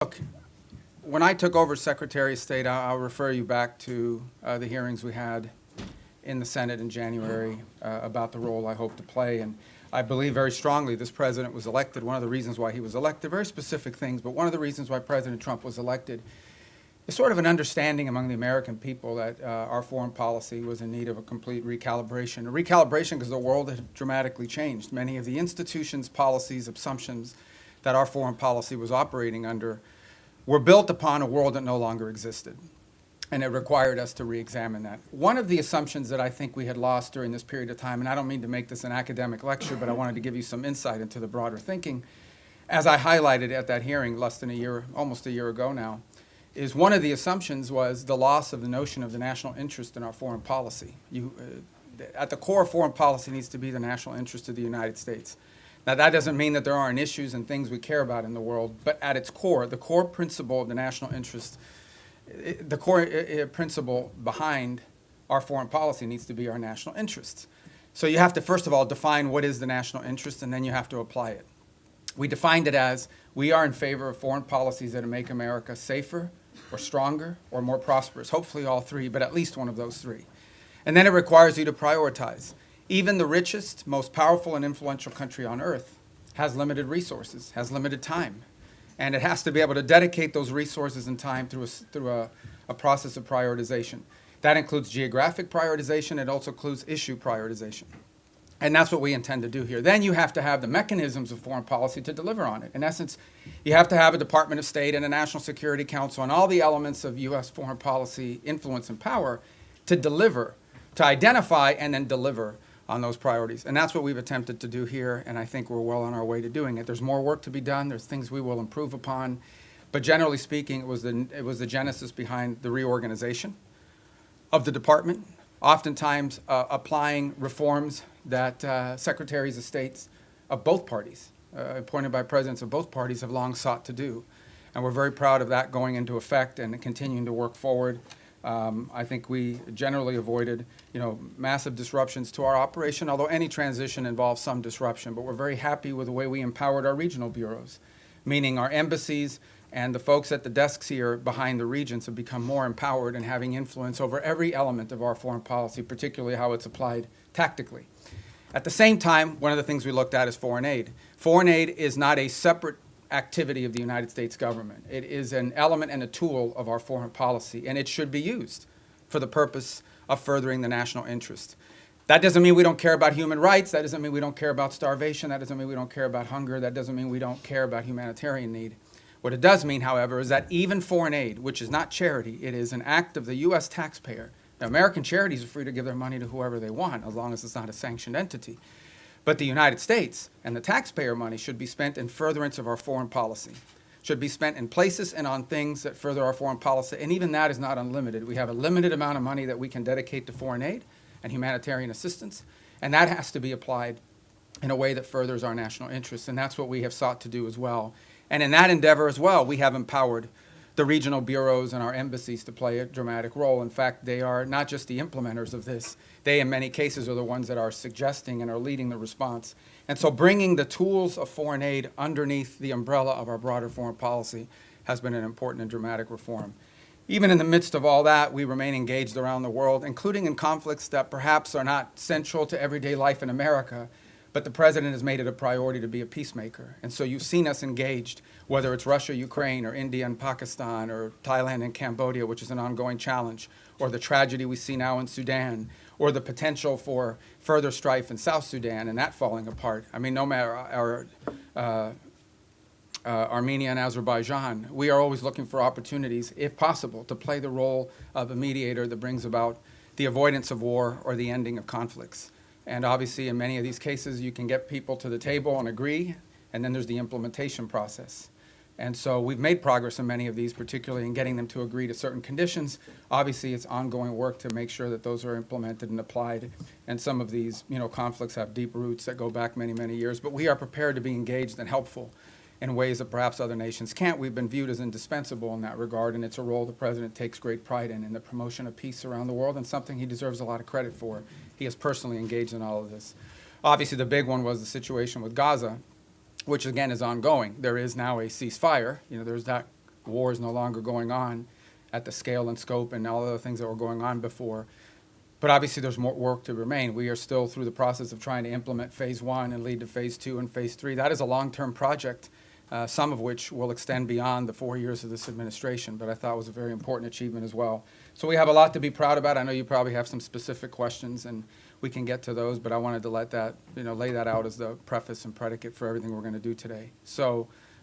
Look, when I took over Secretary of State, I'll refer you back to the hearings we had in the Senate in January about the role I hope to play. And I believe very strongly this president was elected. One of the reasons why he was elected, very specific things, but one of the reasons why President Trump was elected is sort of an understanding among the American people that our foreign policy was in need of a complete recalibration. A recalibration because the world had dramatically changed. Many of the institutions, policies, assumptions that our foreign policy was operating under were built upon a world that no longer existed. And it required us to re-examine that. One of the assumptions that I think we had lost during this period of time, and I don't mean to make this an academic lecture, but I wanted to give you some insight into the broader thinking, as I highlighted at that hearing less than a year, almost a year ago now, is one of the assumptions was the loss of the notion of the national interest in our foreign policy. At the core of foreign policy needs to be the national interest of the United States. Now, that doesn't mean that there aren't issues and things we care about in the world, but at its core, the core principle of the national interest, the core principle behind our foreign policy needs to be our national interests. So you have to, first of all, define what is the national interest, and then you have to apply it. We defined it as we are in favor of foreign policies that make America safer or stronger or more prosperous, hopefully all three, but at least one of those three. And then it requires you to prioritize. Even the richest, most powerful and influential country on earth has limited resources, has limited time. And it has to be able to dedicate those resources and time through a process of prioritization. That includes geographic prioritization. It also includes issue prioritization. And that's what we intend to do here. Then you have to have the mechanisms of foreign policy to deliver on it. In essence, you have to have a Department of State and a National Security Council and all the elements of U.S. foreign policy influence and power to deliver, to identify and then deliver on those priorities. And that's what we've attempted to do here, and I think we're well on our way to doing it. There's more work to be done. There's things we will improve upon. But generally speaking, it was the genesis behind the reorganization of the department, oftentimes applying reforms that secretaries of states of both parties, appointed by presidents of both parties, have long sought to do. And we're very proud of that going into effect and continuing to work forward. I think we generally avoided, massive disruptions to our operation, although any transition involves some disruption. But we're very happy with the way we empowered our regional bureaus, meaning our embassies and the folks at the desks here behind the regions have become more empowered and having influence over every element of our foreign policy, particularly how it's applied tactically. At the same time, one of the things we looked at is foreign aid. Foreign aid is not a separate activity of the United States government. It is an element and a tool of our foreign policy, and it should be used for the purpose of furthering the national interest. That doesn't mean we don't care about human rights. That doesn't mean we don't care about starvation. That doesn't mean we don't care about hunger. That doesn't mean we don't care about humanitarian need. What it does mean, however, is that even foreign aid, which is not charity, it is an act of the U.S. taxpayer. Now, American charities are free to give their money to whoever they want, as long as it's not a sanctioned entity. But the United States and the taxpayer money should be spent in furtherance of our foreign policy, should be spent in places and on things that further our foreign policy. And even that is not unlimited. We have a limited amount of money that we can dedicate to foreign aid and humanitarian assistance, and that has to be applied in a way that furthers our national interests. And that's what we have sought to do as well. And in that endeavor as well, we have empowered the regional bureaus and our embassies to play a dramatic role. In fact, they are not just the implementers of this. They, in many cases, are the ones that are suggesting and are leading the response. And so bringing the tools of foreign aid underneath the umbrella of our broader foreign policy has been an important and dramatic reform. Even in the midst of all that, we remain engaged around the world, including in conflicts that perhaps are not central to everyday life in America, but the president has made it a priority to be a peacemaker. And so you've seen us engaged, whether it's Russia, Ukraine, or India and Pakistan, or Thailand and Cambodia, which is an ongoing challenge, or the tragedy we see now in Sudan, or the potential for further strife in South Sudan and that falling apart. I mean, no matter Armenia and Azerbaijan, we are always looking for opportunities, if possible, to play the role of a mediator that brings about the avoidance of war or the ending of conflicts. And obviously, in many of these cases, you can get people to the table and agree, and then there's the implementation process. And so we've made progress in many of these, particularly in getting them to agree to certain conditions. Obviously, it's ongoing work to make sure that those are implemented and applied. And some of these, conflicts have deep roots that go back many, many years. But we are prepared to be engaged and helpful in ways that perhaps other nations can't. We've been viewed as indispensable in that regard, and it's a role the president takes great pride in the promotion of peace around the world, and something he deserves a lot of credit for. He is personally engaged in all of this. Obviously, the big one was the situation with Gaza, which again is ongoing. There is now a ceasefire. There's that war is no longer going on at the scale and scope and all the other things that were going on before. But obviously, there's more work to remain. We are still through the process of trying to implement phase 1 and lead to phase 2 and phase 3. That is a long-term project, some of which will extend beyond the 4 years of this administration, but I thought was a very important achievement as well. So we have a lot to be proud about. I know you probably have some specific questions, and we can get to those, but I wanted to let that, lay that out as the preface and predicate for everything we're going to do today. So